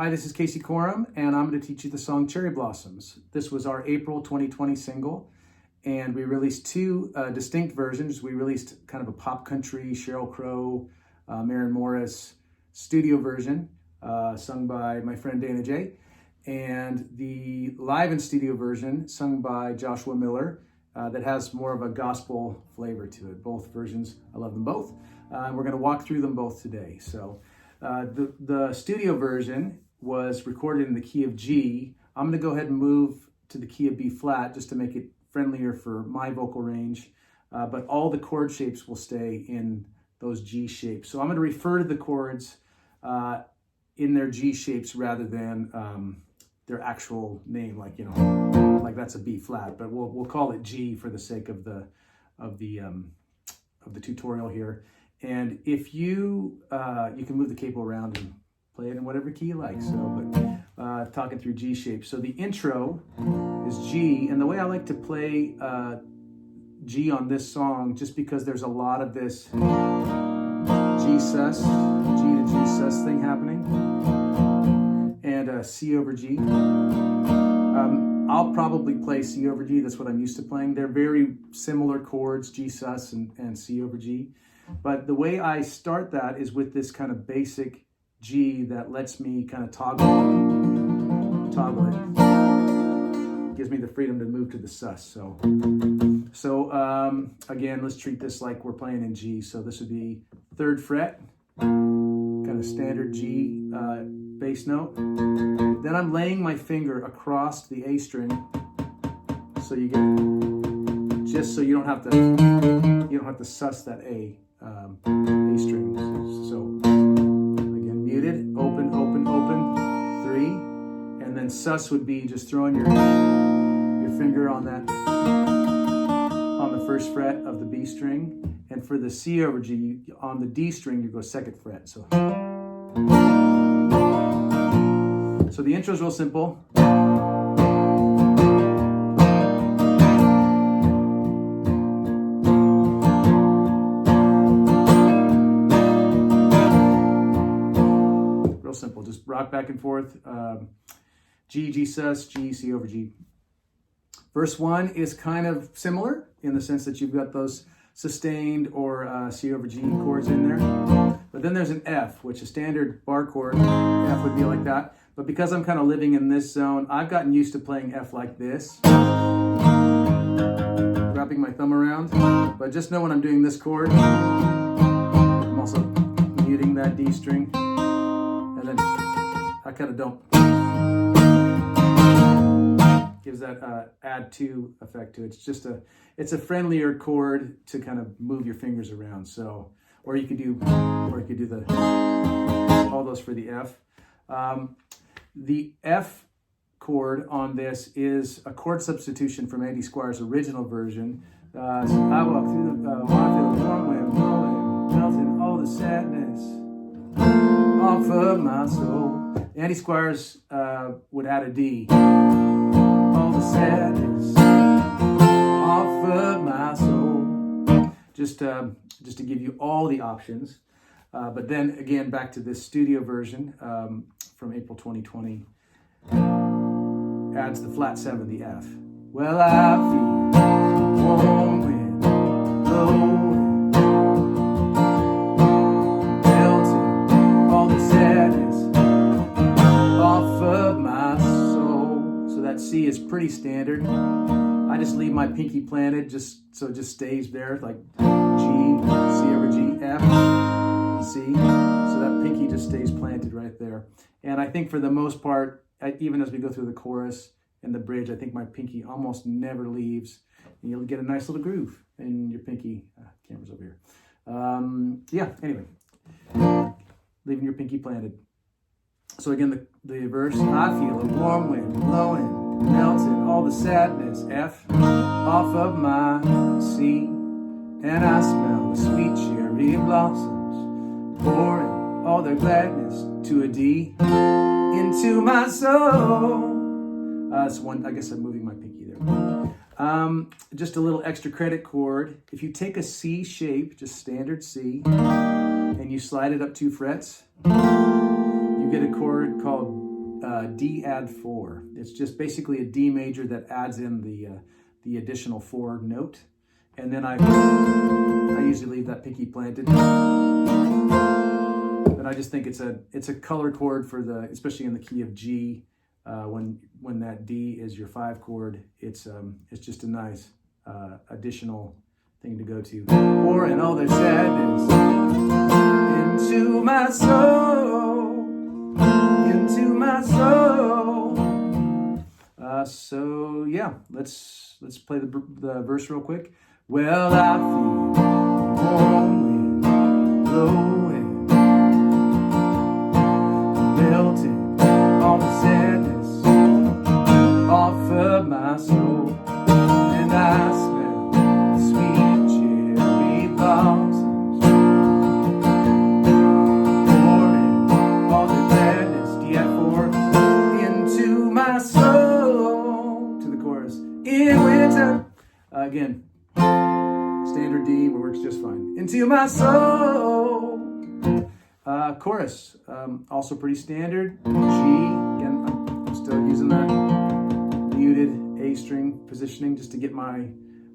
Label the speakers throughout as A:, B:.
A: Hi, this is Casey Coram, and I'm going to teach you the song Cherry Blossoms. This was our April 2020 single, and we released two distinct versions. We released kind of a pop country, Sheryl Crow, Maren Morris studio version, sung by my friend Daena Jay, and the live in studio version, sung by Joshua Miller, that has more of a gospel flavor to it. Both versions, I love them both. We're going to walk through them both today. So the studio version was recorded in the key of G. I'm going to go ahead and move to the key of B flat just to make it friendlier for my vocal range, but all the chord shapes will stay in those G shapes. So I'm going to refer to the chords in their G shapes rather than their actual name, like, you know, like that's a B flat, but we'll call it G for the sake of the tutorial here. And if you can move the capo around and play it in whatever key you like. So, but talking through G shapes. So the intro is G, and the way I like to play G on this song, just because there's a lot of this G sus, G to G sus thing happening, and C over G. I'll probably play C over G. That's what I'm used to playing. They're very similar chords, G sus and C over G. But the way I start that is with this kind of basic G that lets me kind of toggle it. Gives me the freedom to move to the sus. So again, let's treat this like we're playing in G. So this would be 3rd fret, kind of standard G bass note. Then I'm laying my finger across the A string, so you get, just so you don't have to sus that A string. So again, muted, open, open, open, 3, and then sus would be just throwing your finger on that, on the 1st fret of the B string, and for the C over G, on the D string you go 2nd fret. So the intro is real simple. Real simple, just rock back and forth. G, G sus, G, C over G. Verse 1 is kind of similar in the sense that you've got those sustained or C over G chords in there. But then there's an F, which a standard bar chord, F would be like that. But because I'm kind of living in this zone, I've gotten used to playing F like this, wrapping my thumb around. But just know when I'm doing this chord, I'm also muting that D string, and then I kind of don't. Gives that add to effect to it. It's a friendlier chord to kind of move your fingers around. So, or you could do all those for the F. The F chord on this is a chord substitution from Andy Squyres' original version. So I walk through the I feel the warm wind blowing, melting all the sadness off of my soul. Andy Squyres would add a D. All the sadness off of my soul. Just to give you all the options. But then again, back to this studio version from April 2020, adds the flat 7, the F. Well, I feel warm wind blowing, melting all the sadness off of my soul. So that C is pretty standard. I just leave my pinky planted so it just stays there, like G, C over G, F, C. So that pinky just stays planted right there. And I think for the most part, even as we go through the chorus and the bridge, I think my pinky almost never leaves. And you'll get a nice little groove in your pinky. Camera's over here. Yeah, anyway. Leaving your pinky planted. So again, the verse, I feel a warm wind blowing, melting all the sadness, F, off of my C. And I smell the sweet cherry blossoms, pouring all their gladness to a D into my soul. That's one, I guess I'm moving my pinky there. Just a little extra credit chord. If you take a C shape, just standard C, and you slide it up 2 frets, you get a chord called D add 4. It's just basically a D major that adds in the additional 4 note. And then I usually leave that pinky planted. And I just think it's a color chord for especially in the key of G. When that D is your 5 chord, it's just a nice additional thing to go to. Pouring all their sadness into my soul, into my soul. So yeah, let's play the verse real quick. Well, I feel warm wind blowing, melting all the sadness off of my soul, and I smell sweet cherry blossoms, pouring all the gladness, D4, into my soul, to the chorus. In winter, again, standard D works just fine. Into my soul. Chorus, also pretty standard. G, again, I'm still using the muted A string positioning just to get my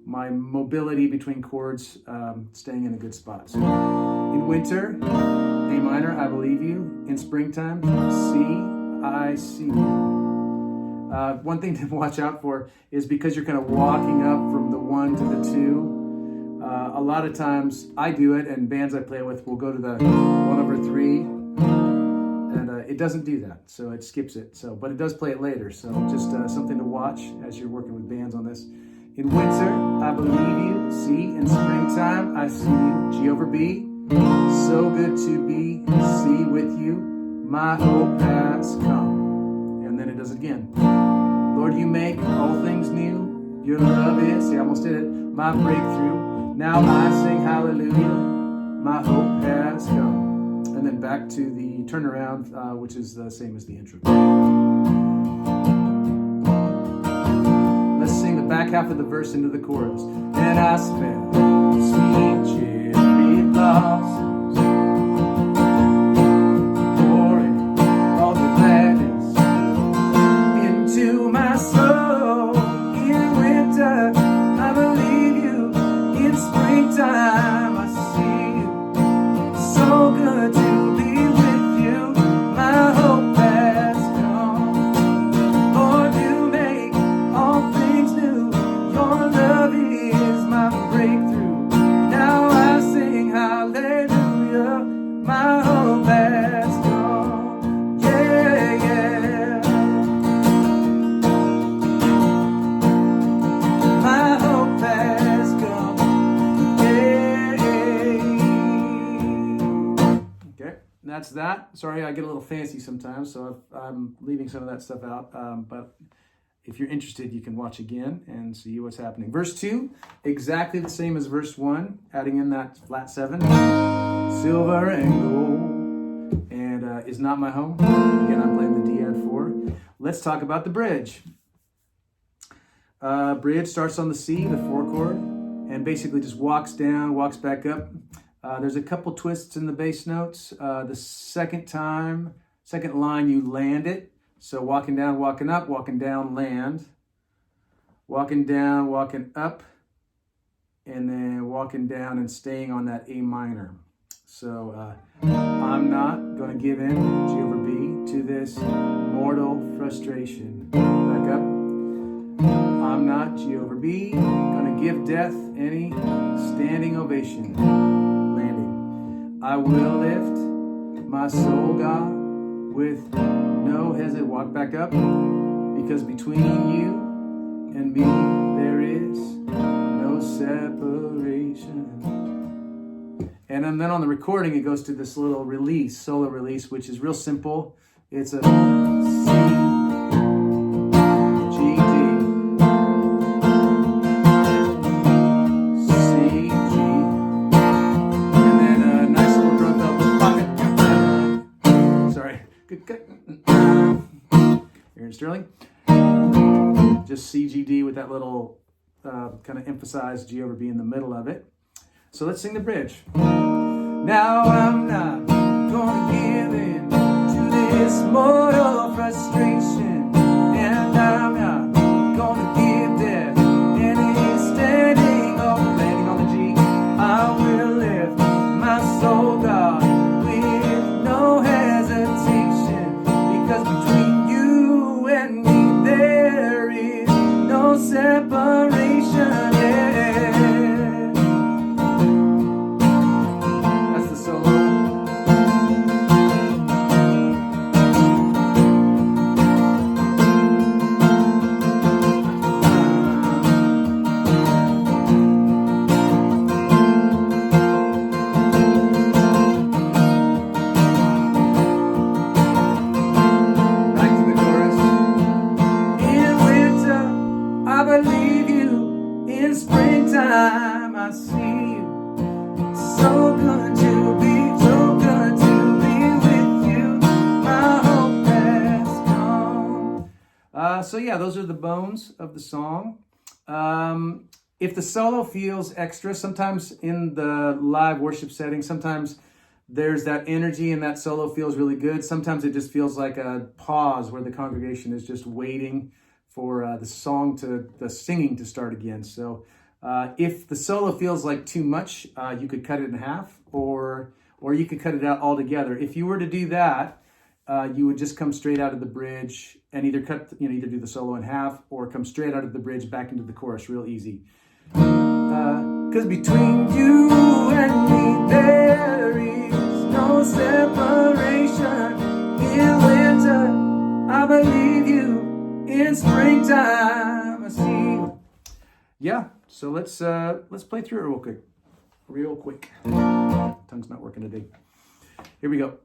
A: mobility between chords staying in a good spot. So, in winter, A minor, I believe you. In springtime, C, I see you. One thing to watch out for is because you're kind of walking up from the 1 to the 2. A lot of times I do it, and bands I play with will go to the 1/3, and it doesn't do that, so it skips it. But it does play it later, so just something to watch as you're working with bands on this. In winter, I believe you. C. In springtime, I see you. G over B. So good to be C with you. My hope has come. And then it does it again. Lord, you make all things new. Your love is, see, I almost did it, my breakthrough. Now I sing hallelujah. My hope has come. And then back to the turnaround, which is the same as the intro. Let's sing the back half of the verse into the chorus. And I smell sweet cherry blossoms, pouring all the gladness into my soul. In winter, I believe you. In springtime, I see you. So good to be with you. My hope has come. Lord, you make all things new. Your love is my breakthrough. Now I sing hallelujah. My hope has come. Yeah, yeah. My hope has come. Yeah. Okay, that's that. Sorry, I get a little fancy sometimes, so I'm leaving some of that stuff out. But if you're interested, you can watch again and see what's happening. Verse 2, exactly the same as verse 1, adding in that flat 7. Silver and gold, and is not my home. Again, I'm playing the D add 4. Let's talk about the bridge. Bridge starts on the C, the 4 chord, and basically just walks down, walks back up. There's a couple twists in the bass notes. The second line, you land it. So walking down, walking up, walking down, land. Walking down, walking up, and then walking down and staying on that A minor. So I'm not going to give in, G over B, to this mortal frustration. Back up. I'm not, G over B, going to give death any standing ovation. Landing. I will lift my soul, God, with no hesitation. Walk back up, because between you and me there is no separation. And then on the recording, it goes to this little release, solo release, which is real simple. It's a C, G, D, C, G, and then a nice little drum fill. Sorry. Good cut. Aaron Sterling. Just C, G, D with that little kind of emphasized G over B in the middle of it. So let's sing the bridge. Now I'm not gonna give in to this mortal frustration, and I'm not gonna give death any standing or landing on the G. I will lift my soul, God, with no hesitation, because between you and me there is no separation. That's the solo. Springtime, I see you. So good to be with you. My hope has come. So yeah, those are the bones of the song. If the solo feels extra, sometimes in the live worship setting, sometimes there's that energy and that solo feels really good. Sometimes it just feels like a pause where the congregation is just waiting for the singing to start again. So if the solo feels like too much, you could cut it in half, or you could cut it out altogether. If you were to do that, you would just come straight out of the bridge and either do the solo in half or come straight out of the bridge back into the chorus, real easy. Because between you and me there is no separation. In winter, I believe you. In springtime, I see you. Yeah, so let's play through it real quick. Tongue's not working today. Here we go.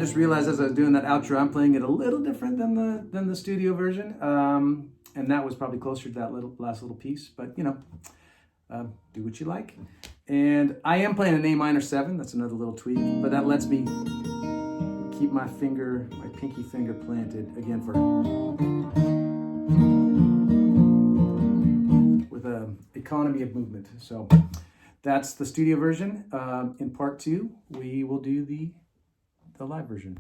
A: just realized as I was doing that outro, I'm playing it a little different than the studio version. And that was probably closer to that last little piece, but do what you like. And I am playing an A minor 7. That's another little tweak, but that lets me keep my pinky finger planted again with a economy of movement. So that's the studio version. In part 2, we will do the live version.